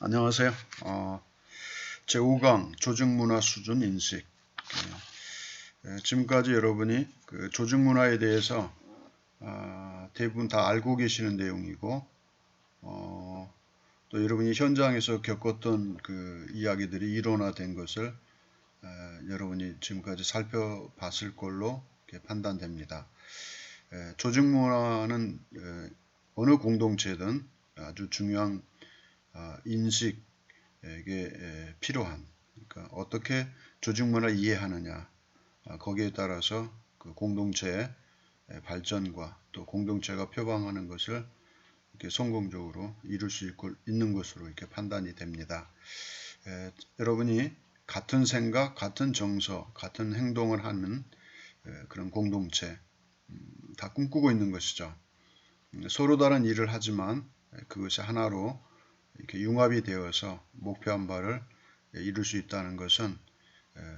안녕하세요. 제5강 조직문화 수준 인식. 지금까지 여러분이 그 조직문화에 대해서 대부분 다 알고 계시는 내용이고, 또 여러분이 현장에서 겪었던 그 이야기들이 일원화된 것을 여러분이 지금까지 살펴봤을 걸로 판단됩니다. 조직문화는 어느 공동체든 아주 중요한 인식에게 필요한, 그러니까 어떻게 조직문화를 이해하느냐, 거기에 따라서 그 공동체의 발전과 또 공동체가 표방하는 것을 이렇게 성공적으로 이룰 수 있는 것으로 이렇게 판단이 됩니다. 여러분이 같은 생각, 같은 정서, 같은 행동을 하는 그런 공동체 다 꿈꾸고 있는 것이죠. 서로 다른 일을 하지만 그것이 하나로 이렇게 융합이 되어서 목표한 바를 이룰 수 있다는 것은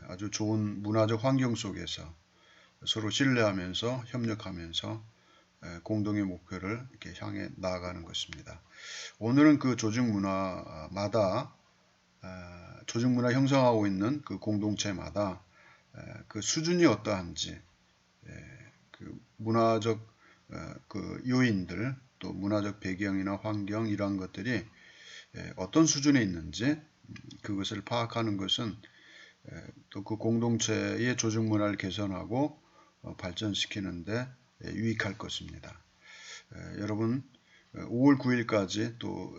아주 좋은 문화적 환경 속에서 서로 신뢰하면서 협력하면서 공동의 목표를 이렇게 향해 나아가는 것입니다. 오늘은 그 조직 문화 형성하고 있는 그 공동체마다 그 수준이 어떠한지, 그 문화적 그 요인들, 또 문화적 배경이나 환경 이러한 것들이 어떤 수준에 있는지 그것을 파악하는 것은 또 그 공동체의 조직 문화를 개선하고 발전시키는데 유익할 것입니다. 여러분 5월 9일까지 또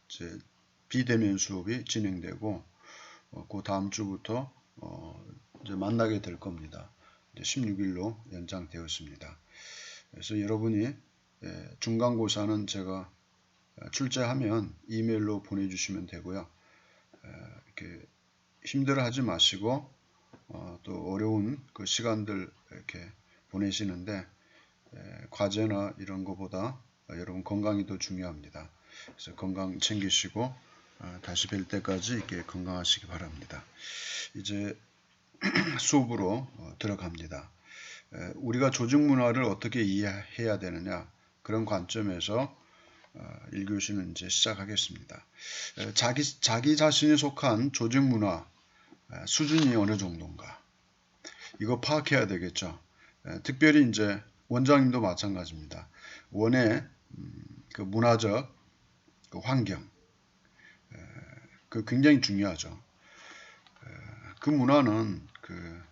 이제 비대면 수업이 진행되고 그 다음 주부터 이제 만나게 될 겁니다. 16일로 연장되었습니다. 그래서 여러분이 중간고사는 제가 출제하면 이메일로 보내주시면 되고요. 이렇게 힘들어하지 마시고 또 어려운 그 시간들 이렇게 보내시는데 과제나 이런 거보다 여러분 건강이 더 중요합니다. 그래서 건강 챙기시고 다시 뵐 때까지 이렇게 건강하시기 바랍니다. 이제 수업으로 들어갑니다. 우리가 조직 문화를 어떻게 이해해야 되느냐, 그런 관점에서 1교시는 이제 시작하겠습니다. 자기 자신이 속한 조직 문화 수준이 어느 정도인가, 이거 파악해야 되겠죠. 특별히 이제 원장님도 마찬가지입니다. 원의 그 문화적 그 환경, 그 굉장히 중요하죠. 그 문화는 그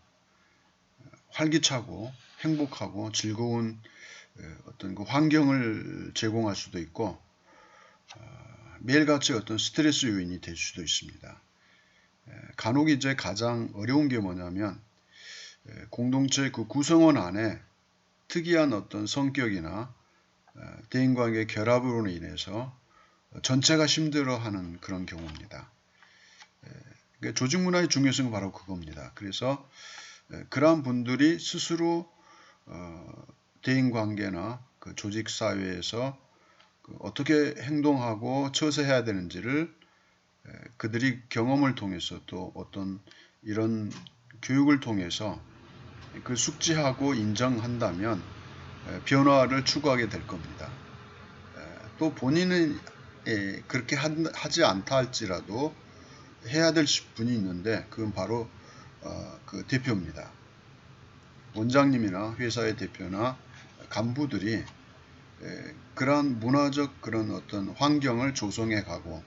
활기차고 행복하고 즐거운 어떤 그 환경을 제공할 수도 있고, 매일같이 어떤 스트레스 요인이 될 수도 있습니다. 간혹 이제 가장 어려운 게 뭐냐면 공동체 그 구성원 안에 특이한 어떤 성격이나 대인관계 결합으로 인해서 전체가 힘들어하는 그런 경우입니다. 조직 문화의 중요성은 바로 그겁니다. 그래서 그러한 분들이 스스로 대인관계나 그 조직 사회에서 어떻게 행동하고 처세해야 되는지를 그들이 경험을 통해서 또 어떤 이런 교육을 통해서 그 숙지하고 인정한다면 변화를 추구하게 될 겁니다. 또 본인은 그렇게 하지 않다 할지라도 해야 될 분이 있는데 그건 바로 그 대표입니다. 원장님이나 회사의 대표나 간부들이 그러한 문화적 그런 어떤 환경을 조성해 가고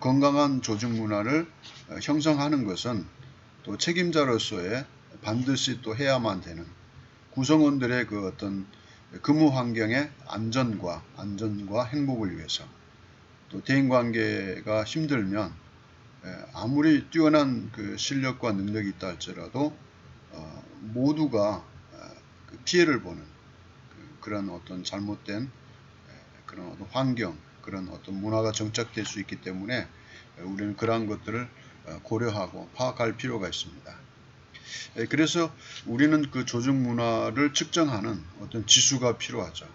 건강한 조직 문화를 형성하는 것은 또 책임자로서의 반드시 또 해야만 되는, 구성원들의 그 어떤 근무 환경의 안전과 행복을 위해서, 또 대인관계가 힘들면 아무리 뛰어난 그 실력과 능력이 있다 할지라도 모두가 피해를 보는 그런 어떤 잘못된 그런 어떤 환경, 그런 어떤 문화가 정착될 수 있기 때문에 우리는 그러한 것들을 고려하고 파악할 필요가 있습니다. 그래서 우리는 그 조직 문화를 측정하는 어떤 지수가 필요하죠.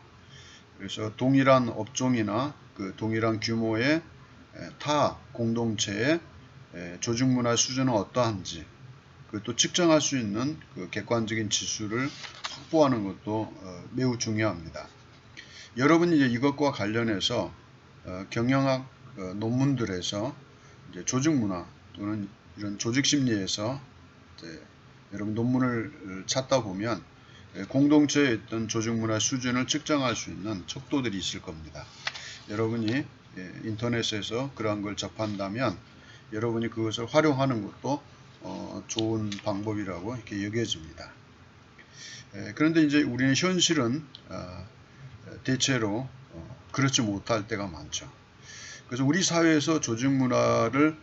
그래서 동일한 업종이나 그 동일한 규모의 타 공동체의 조직 문화 수준은 어떠한지 또 측정할 수 있는 그 객관적인 지수를 확보하는 것도 매우 중요합니다. 여러분이 이제 이것과 관련해서 경영학 논문들에서 이제 조직 문화 또는 이런 조직 심리에서 이제 여러분 논문을 찾다 보면 공동체의 어떤 조직 문화 수준을 측정할 수 있는 척도들이 있을 겁니다. 여러분이 인터넷에서 그러한 걸 접한다면 여러분이 그것을 활용하는 것도 좋은 방법이라고 이렇게 여겨집니다. 그런데 이제 우리는 현실은 대체로 그렇지 못할 때가 많죠. 그래서 우리 사회에서 조직 문화를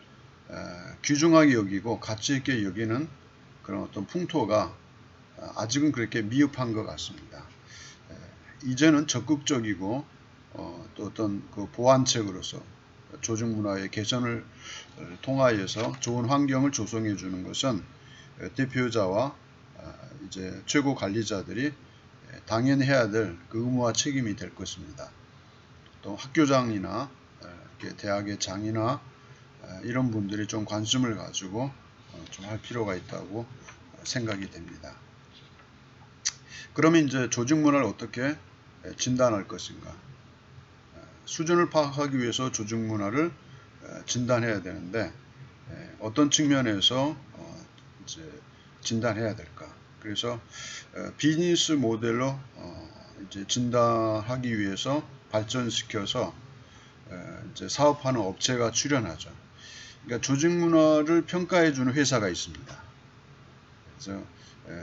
귀중하게 여기고 가치 있게 여기는 그런 어떤 풍토가 아직은 그렇게 미흡한 것 같습니다. 이제는 적극적이고 또 어떤 그 보완책으로서 조직 문화의 개선을 통하여서 좋은 환경을 조성해 주는 것은 대표자와 이제 최고 관리자들이 당연히 해야 될 그 의무와 책임이 될 것입니다. 또 학교장이나 대학의 장이나 이런 분들이 좀 관심을 가지고 좀 할 필요가 있다고 생각이 됩니다. 그러면 이제 조직 문화를 어떻게 진단할 것인가? 수준을 파악하기 위해서 조직 문화를 진단해야 되는데 어떤 측면에서 이제 진단해야 될까? 그래서 비즈니스 모델로 이제 진단하기 위해서 발전시켜서 이제 사업하는 업체가 출연하죠. 그러니까 조직 문화를 평가해 주는 회사가 있습니다. 그래서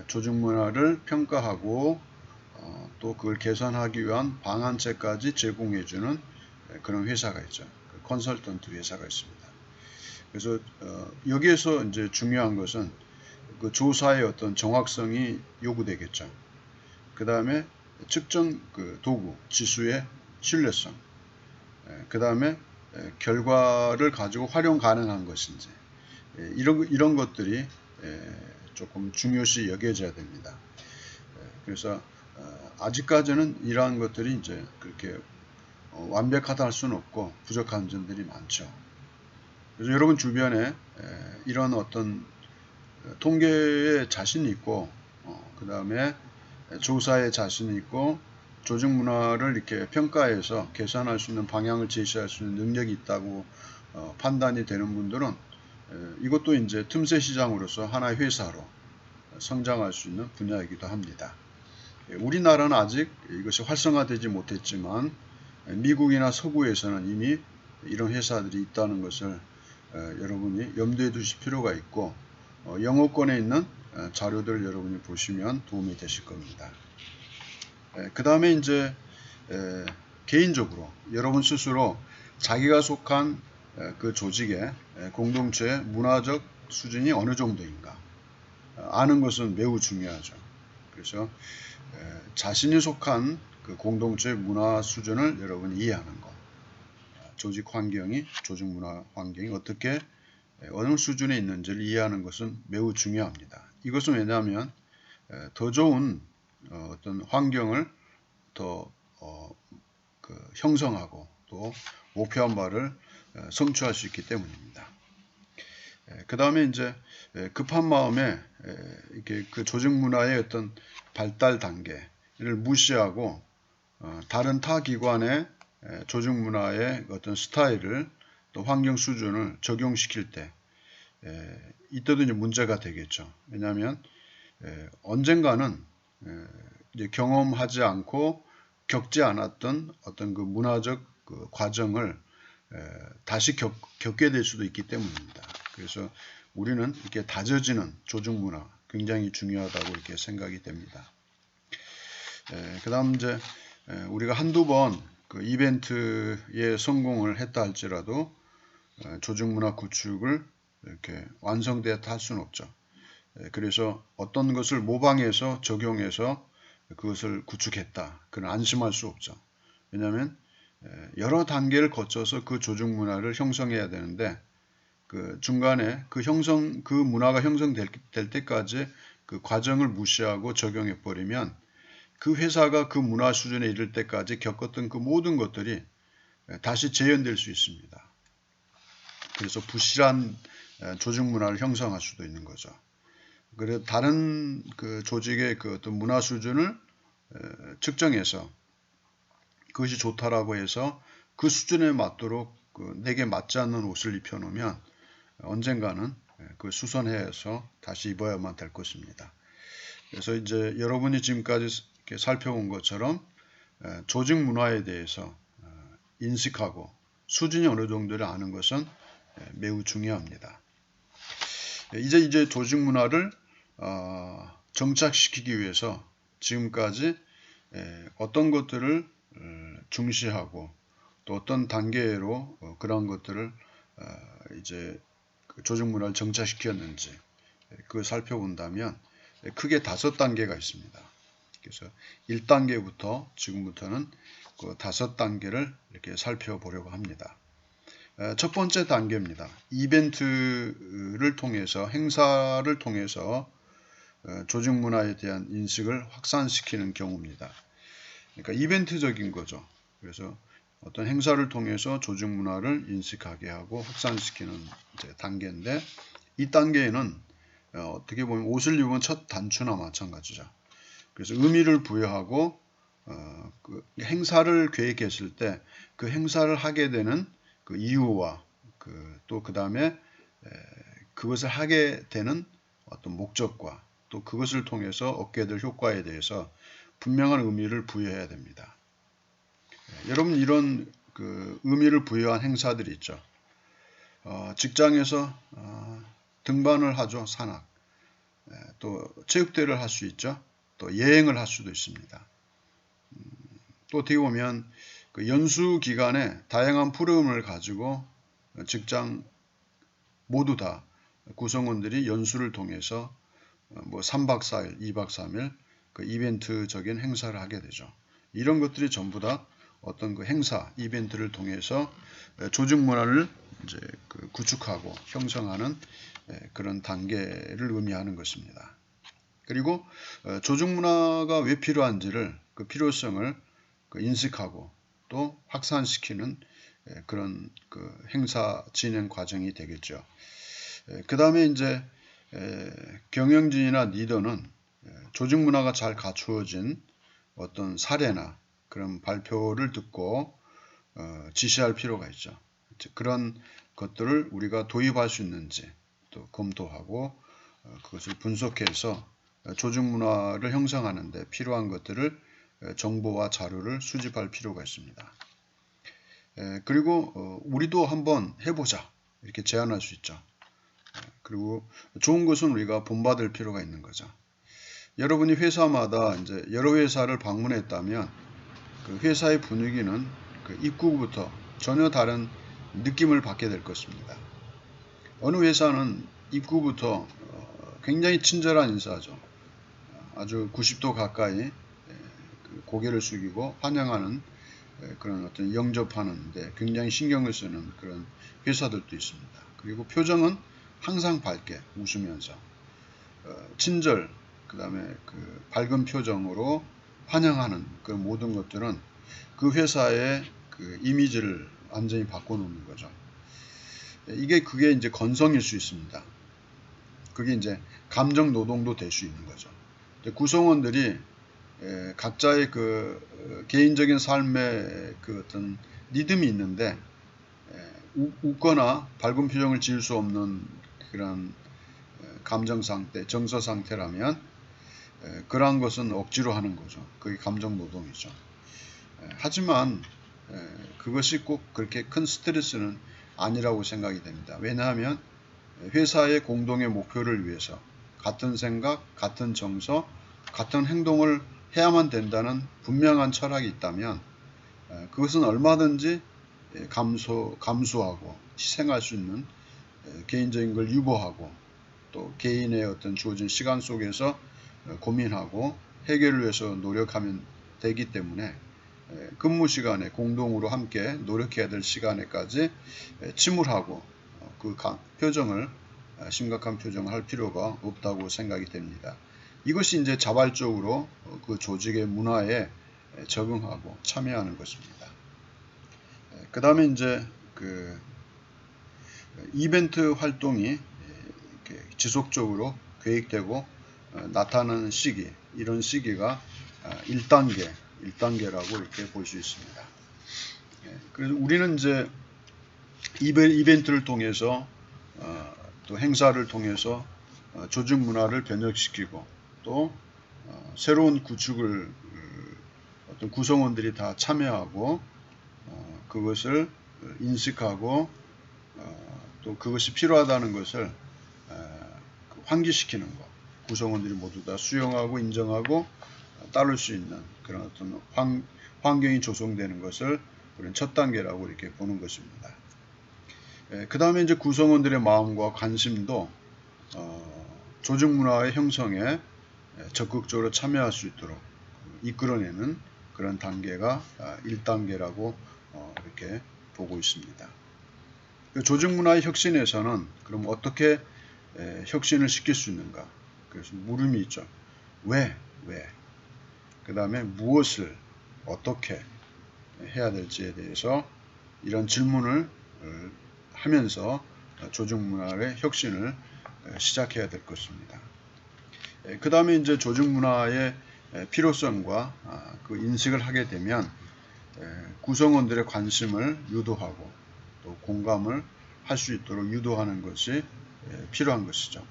조직 문화를 평가하고 또 그걸 개선하기 위한 방안책까지 제공해 주는 그런 회사가 있죠. 그 컨설턴트 회사가 있습니다. 그래서 여기에서 이제 중요한 것은 그 조사의 어떤 정확성이 요구되겠죠. 그 다음에 측정 그 도구, 지수의 신뢰성, 그 다음에 결과를 가지고 활용 가능한 것인지 이런 것들이 조금 중요시 여겨져야 됩니다. 그래서 아직까지는 이러한 것들이 이제 그렇게 완벽하다 할 수는 없고 부족한 점들이 많죠. 그래서 여러분 주변에 이런 어떤 통계에 자신이 있고 그 다음에 조사에 자신이 있고 조직 문화를 이렇게 평가해서 개선할 수 있는 방향을 제시할 수 있는 능력이 있다고 판단이 되는 분들은 이것도 이제 틈새 시장으로서 하나의 회사로 성장할 수 있는 분야이기도 합니다. 우리나라는 아직 이것이 활성화되지 못했지만 미국이나 서구에서는 이미 이런 회사들이 있다는 것을 여러분이 염두에 두실 필요가 있고 영어권에 있는 자료들을 여러분이 보시면 도움이 되실 겁니다. 그 다음에 이제 개인적으로 여러분 스스로 자기가 속한 그 조직의 공동체의 문화적 수준이 어느 정도인가 아는 것은 매우 중요하죠. 그래서 자신이 속한 그 공동체의 문화 수준을 여러분이 이해하는 것, 조직 환경이 조직 문화 환경이 어떻게 어느 수준에 있는지를 이해하는 것은 매우 중요합니다. 이것은 왜냐하면 더 좋은 어떤 환경을 더 형성하고 또 목표한 바를 성취할 수 있기 때문입니다. 그 다음에 이제 급한 마음에 이렇게 그 조직 문화의 어떤 발달 단계를 무시하고 다른 타 기관의 조직 문화의 어떤 스타일을 또 환경 수준을 적용시킬 때 이때도 이제 문제가 되겠죠. 왜냐하면 언젠가는 이제 경험하지 않고 겪지 않았던 어떤 그 문화적 그 과정을 다시 겪게 될 수도 있기 때문입니다. 그래서 우리는 이렇게 다져지는 조직 문화 굉장히 중요하다고 이렇게 생각이 됩니다. 그 다음 이제 우리가 한두 번 그 이벤트에 성공을 했다 할지라도 조직 문화 구축을 이렇게 완성되었다 할 수는 없죠. 그래서 어떤 것을 모방해서 적용해서 그것을 구축했다. 그건 안심할 수 없죠. 왜냐하면 여러 단계를 거쳐서 그 조직 문화를 형성해야 되는데 그 중간에 그 문화가 형성될 때까지 그 과정을 무시하고 적용해 버리면 그 회사가 그 문화 수준에 이를 때까지 겪었던 그 모든 것들이 다시 재현될 수 있습니다. 그래서 부실한 조직 문화를 형성할 수도 있는 거죠. 그래서 다른 그 조직의 그 어떤 문화 수준을 측정해서 그것이 좋다라고 해서 그 수준에 맞도록 내게 맞지 않는 옷을 입혀놓으면 언젠가는 그 수선해서 다시 입어야만 될 것입니다. 그래서 이제 여러분이 지금까지 이렇게 살펴본 것처럼 조직 문화에 대해서 인식하고 수준이 어느 정도를 아는 것은 매우 중요합니다. 이제 조직 문화를 정착시키기 위해서 지금까지 어떤 것들을 중시하고 또 어떤 단계로 그러한 것들을 이제 조직 문화를 정착시켰는지 그걸 살펴본다면 크게 5단계가 있습니다. 그래서 1단계부터 지금부터는 그 5단계를 이렇게 살펴보려고 합니다. 첫 번째 단계입니다. 이벤트를 통해서 행사를 통해서 조직 문화에 대한 인식을 확산시키는 경우입니다. 그러니까 이벤트적인 거죠. 그래서 어떤 행사를 통해서 조직 문화를 인식하게 하고 확산시키는 단계인데 이 단계에는 어떻게 보면 옷을 입은 첫 단추나 마찬가지죠. 그래서 의미를 부여하고 그 행사를 계획했을 때 그 행사를 하게 되는 그 이유와 또 그 다음에 그것을 하게 되는 어떤 목적과 또 그것을 통해서 얻게 될 효과에 대해서 분명한 의미를 부여해야 됩니다. 여러분 이런 그 의미를 부여한 행사들이 있죠. 직장에서 등반을 하죠. 산악. 또 체육대회를 할 수 있죠. 또 여행을 할 수도 있습니다. 또 어떻게 보면 그 연수 기간에 다양한 프로그램을 가지고 직장 모두 다 구성원들이 연수를 통해서 뭐 3박 4일, 2박 3일 그 이벤트적인 행사를 하게 되죠. 이런 것들이 전부 다 어떤 그 행사, 이벤트를 통해서 조직 문화를 이제 그 구축하고 형성하는 그런 단계를 의미하는 것입니다. 그리고 조직 문화가 왜 필요한지를 그 필요성을 인식하고 또 확산시키는 그런 그 행사 진행 과정이 되겠죠. 그 다음에 이제 경영진이나 리더는 조직 문화가 잘 갖추어진 어떤 사례나 그런 발표를 듣고 지시할 필요가 있죠. 그런 것들을 우리가 도입할 수 있는지 또 검토하고 그것을 분석해서 조직 문화를 형성하는 데 필요한 것들을 정보와 자료를 수집할 필요가 있습니다. 그리고 우리도 한번 해보자 이렇게 제안할 수 있죠. 그리고 좋은 것은 우리가 본받을 필요가 있는 거죠. 여러분이 회사마다 이제 여러 회사를 방문했다면 그 회사의 분위기는 그 입구부터 전혀 다른 느낌을 받게 될 것입니다. 어느 회사는 입구부터 굉장히 친절한 인사죠. 아주 90도 가까이 고개를 숙이고 환영하는 그런 어떤 영접하는데 굉장히 신경을 쓰는 그런 회사들도 있습니다. 그리고 표정은 항상 밝게 웃으면서 친절, 그 다음에 그 밝은 표정으로 환영하는 그 모든 것들은 그 회사의 그 이미지를 완전히 바꿔놓는 거죠. 그게 이제 건성일 수 있습니다. 그게 이제 감정 노동도 될 수 있는 거죠. 구성원들이 각자의 그 개인적인 삶의 그 어떤 리듬이 있는데 웃거나 밝은 표정을 지을 수 없는 그런 감정 상태, 정서 상태라면 그러한 것은 억지로 하는 거죠. 그게 감정 노동이죠. 하지만 그것이 꼭 그렇게 큰 스트레스는 아니라고 생각이 됩니다. 왜냐하면 회사의 공동의 목표를 위해서 같은 생각, 같은 정서, 같은 행동을 해야만 된다는 분명한 철학이 있다면 그것은 얼마든지 감수하고 희생할 수 있는 개인적인 걸 유보하고 또 개인의 어떤 주어진 시간 속에서 고민하고 해결을 위해서 노력하면 되기 때문에 근무 시간에 공동으로 함께 노력해야 될 시간에까지 침울하고 그 표정을 심각한 표정을 할 필요가 없다고 생각이 됩니다. 이것이 이제 자발적으로 그 조직의 문화에 적응하고 참여하는 것입니다. 그 다음에 이제 그 이벤트 활동이 지속적으로 계획되고 나타나는 시기, 이런 시기가 1단계라고 이렇게 볼 수 있습니다. 그래서 우리는 이제 이벤트를 통해서 또 행사를 통해서 조직 문화를 변혁시키고 또 새로운 구축을 어떤 구성원들이 다 참여하고 그것을 인식하고 또 그것이 필요하다는 것을 환기시키는 것, 구성원들이 모두 다 수용하고 인정하고 따를 수 있는 그런 어떤 환경이 조성되는 것을 우리는 첫 단계라고 이렇게 보는 것입니다. 그 다음에 이제 구성원들의 마음과 관심도 조직 문화의 형성에 적극적으로 참여할 수 있도록 이끌어내는 그런 단계가 1단계라고 이렇게 보고 있습니다. 조직 문화의 혁신에서는 그럼 어떻게 혁신을 시킬 수 있는가? 그래서 물음이 있죠. 왜? 그 다음에 무엇을 어떻게 해야 될지에 대해서 이런 질문을 하면서 조직 문화의 혁신을 시작해야 될 것입니다. 그 다음에 이제 조직 문화의 필요성과 그 인식을 하게 되면 구성원들의 관심을 유도하고 또 공감을 할 수 있도록 유도하는 것이 필요한 것이죠.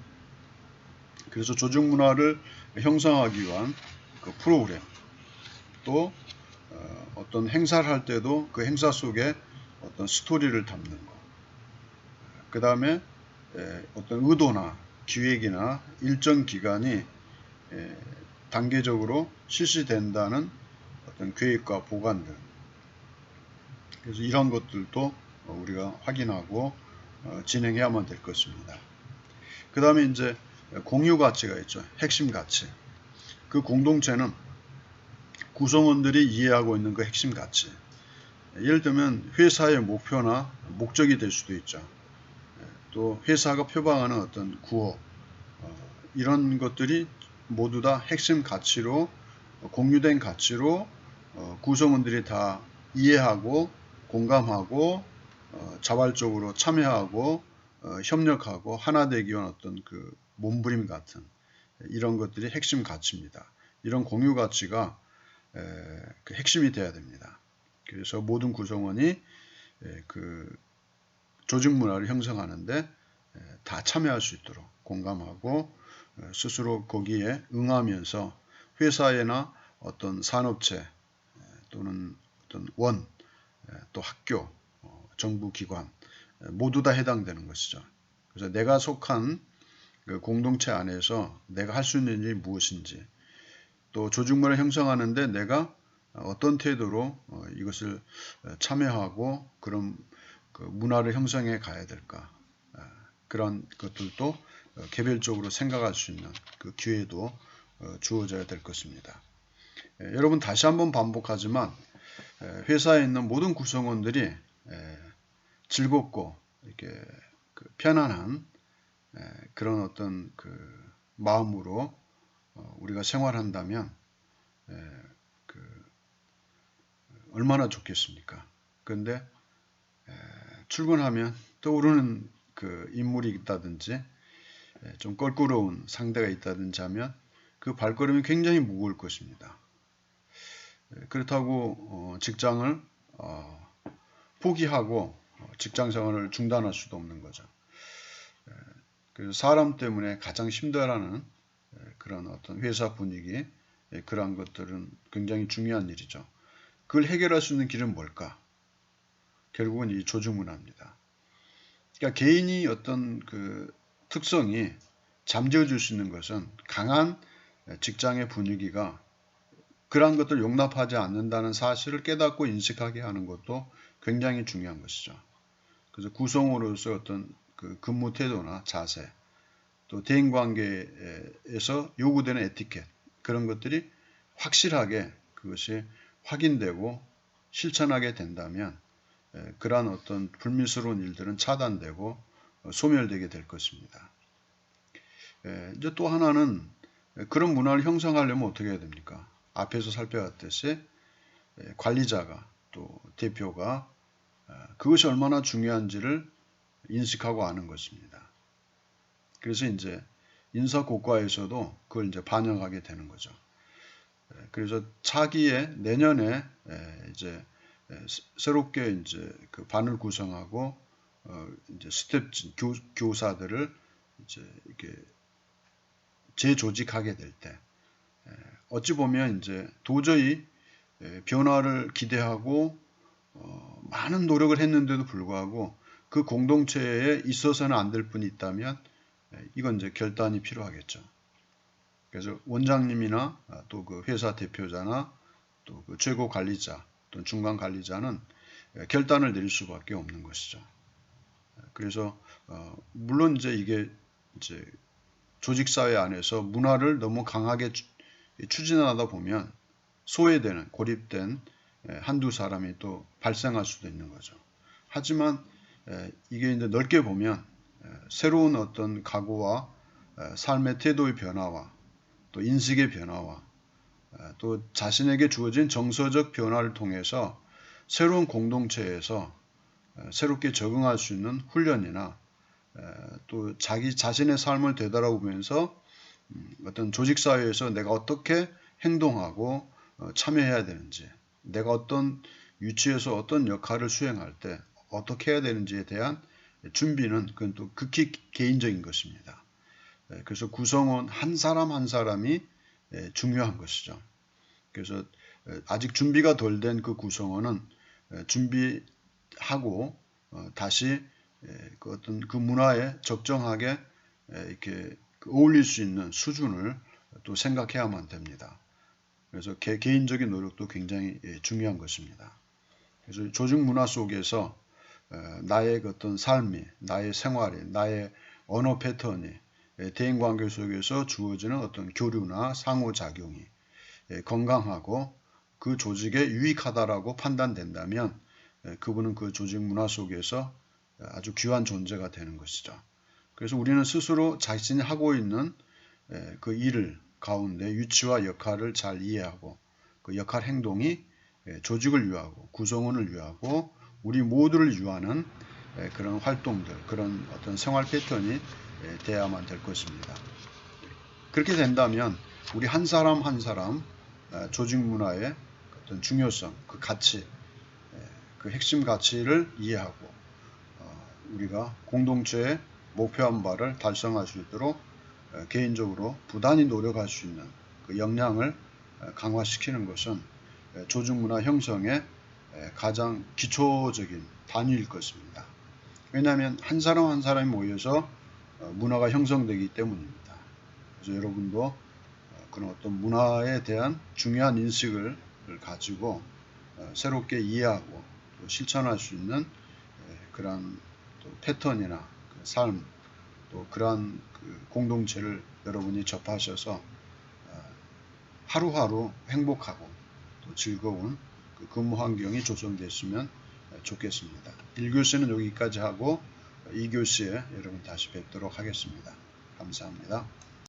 그래서 조직 문화를 형성하기 위한 그 프로그램 또 어떤 행사를 할 때도 그 행사 속에 어떤 스토리를 담는 것, 그 다음에 어떤 의도나 기획이나 일정 기간이 단계적으로 실시된다는 어떤 계획과 보관들, 그래서 이런 것들도 우리가 확인하고 진행해야만 될 것입니다. 그 다음에 이제 공유 가치가 있죠. 핵심 가치. 그 공동체는 구성원들이 이해하고 있는 그 핵심 가치. 예를 들면 회사의 목표나 목적이 될 수도 있죠. 또 회사가 표방하는 어떤 구호, 이런 것들이 모두 다 핵심 가치로 공유된 가치로 구성원들이 다 이해하고 공감하고 자발적으로 참여하고 협력하고 하나 되기 위한 어떤 그 몸부림 같은 이런 것들이 핵심 가치입니다. 이런 공유 가치가 그 핵심이 돼야 됩니다. 그래서 모든 구성원이 그 조직 문화를 형성하는데 다 참여할 수 있도록 공감하고 스스로 거기에 응하면서 회사에나 어떤 산업체 또는 어떤 원, 또 학교, 정부기관 모두 다 해당되는 것이죠. 그래서 내가 속한 그 공동체 안에서 내가 할 수 있는 일이 무엇인지 또 조직문화를 형성하는데 내가 어떤 태도로 이것을 참여하고 그런 그 문화를 형성해 가야 될까, 그런 것들도 개별적으로 생각할 수 있는 그 기회도 주어져야 될 것입니다. 여러분 다시 한번 반복하지만 회사에 있는 모든 구성원들이 즐겁고 이렇게 그 편안한 그런 어떤 그 마음으로 우리가 생활한다면 그 얼마나 좋겠습니까? 그런데 출근하면 떠오르는 그 인물이 있다든지 좀 껄끄러운 상대가 있다든지 하면 그 발걸음이 굉장히 무거울 것입니다. 그렇다고 직장을 포기하고 직장 생활을 중단할 수도 없는 거죠. 그래서 사람 때문에 가장 힘들어하는 그런 어떤 회사 분위기, 그러한 것들은 굉장히 중요한 일이죠. 그걸 해결할 수 있는 길은 뭘까? 결국은 이 조직 문화입니다. 그러니까 개인이 어떤 그 특성이 잠재워 줄 수 있는 것은 강한 직장의 분위기가 그러한 것들을 용납하지 않는다는 사실을 깨닫고 인식하게 하는 것도 굉장히 중요한 것이죠. 그래서 구성으로서 어떤 그 근무 태도나 자세, 또 대인관계에서 요구되는 에티켓, 그런 것들이 확실하게 그것이 확인되고 실천하게 된다면 그러한 어떤 불미스러운 일들은 차단되고 소멸되게 될 것입니다. 이제 또 하나는 그런 문화를 형성하려면 어떻게 해야 됩니까? 앞에서 살펴봤듯이 관리자가 또 대표가 그것이 얼마나 중요한지를 인식하고 아는 것입니다. 그래서 이제 인사고과에서도 그걸 이제 반영하게 되는 거죠. 그래서 차기에 내년에 이제 새롭게 이제 그 반을 구성하고 이제 스텝 교사들을 이제 이렇게 재조직하게 될 때, 어찌 보면 이제 도저히 변화를 기대하고 많은 노력을 했는데도 불구하고 그 공동체에 있어서는 안 될 분이 있다면 이건 이제 결단이 필요하겠죠. 그래서 원장님이나 또 그 회사 대표자나 또 그 최고 관리자 또는 중간 관리자는 결단을 내릴 수밖에 없는 것이죠. 그래서 물론 이제 이게 이제 조직사회 안에서 문화를 너무 강하게 추진하다 보면 소외되는 고립된 한두 사람이 또 발생할 수도 있는 거죠. 하지만 이게 이제 넓게 보면 새로운 어떤 각오와 삶의 태도의 변화와 또 인식의 변화와 또 자신에게 주어진 정서적 변화를 통해서 새로운 공동체에서 새롭게 적응할 수 있는 훈련이나 또 자기 자신의 삶을 되돌아보면서 어떤 조직사회에서 내가 어떻게 행동하고 참여해야 되는지, 내가 어떤 위치에서 어떤 역할을 수행할 때 어떻게 해야 되는지에 대한 준비는 그건 또 극히 개인적인 것입니다. 그래서 구성원 한 사람 한 사람이 중요한 것이죠. 그래서 아직 준비가 덜 된 그 구성원은 준비하고 다시 그 어떤 그 문화에 적정하게 이렇게 어울릴 수 있는 수준을 또 생각해야만 됩니다. 그래서 개인적인 노력도 굉장히 중요한 것입니다. 그래서 조직 문화 속에서 나의 어떤 삶이, 나의 생활이, 나의 언어 패턴이 대인관계 속에서 주어지는 어떤 교류나 상호작용이 건강하고 그 조직에 유익하다라고 판단된다면 그분은 그 조직 문화 속에서 아주 귀한 존재가 되는 것이죠. 그래서 우리는 스스로 자신이 하고 있는 그 일을 가운데 위치와 역할을 잘 이해하고 그 역할 행동이 조직을 위하고 구성원을 위하고 우리 모두를 위하는 그런 활동들, 그런 어떤 생활 패턴이 돼야만 될 것입니다. 그렇게 된다면 우리 한 사람 한 사람 조직 문화의 어떤 중요성, 그 가치, 그 핵심 가치를 이해하고 우리가 공동체의 목표한 바를 달성할 수 있도록 개인적으로 부단히 노력할 수 있는 그 역량을 강화시키는 것은 조직 문화 형성의 가장 기초적인 단위일 것입니다. 왜냐하면 한 사람 한 사람이 모여서 문화가 형성되기 때문입니다. 그래서 여러분도 그런 어떤 문화에 대한 중요한 인식을 가지고 새롭게 이해하고 또 실천할 수 있는 그러한 또 패턴이나 그 삶, 또 그러한 그 공동체를 여러분이 접하셔서 하루하루 행복하고 또 즐거운 그 근무 환경이 조성됐으면 좋겠습니다. 1교시는 여기까지 하고 2교시에 여러분 다시 뵙도록 하겠습니다. 감사합니다.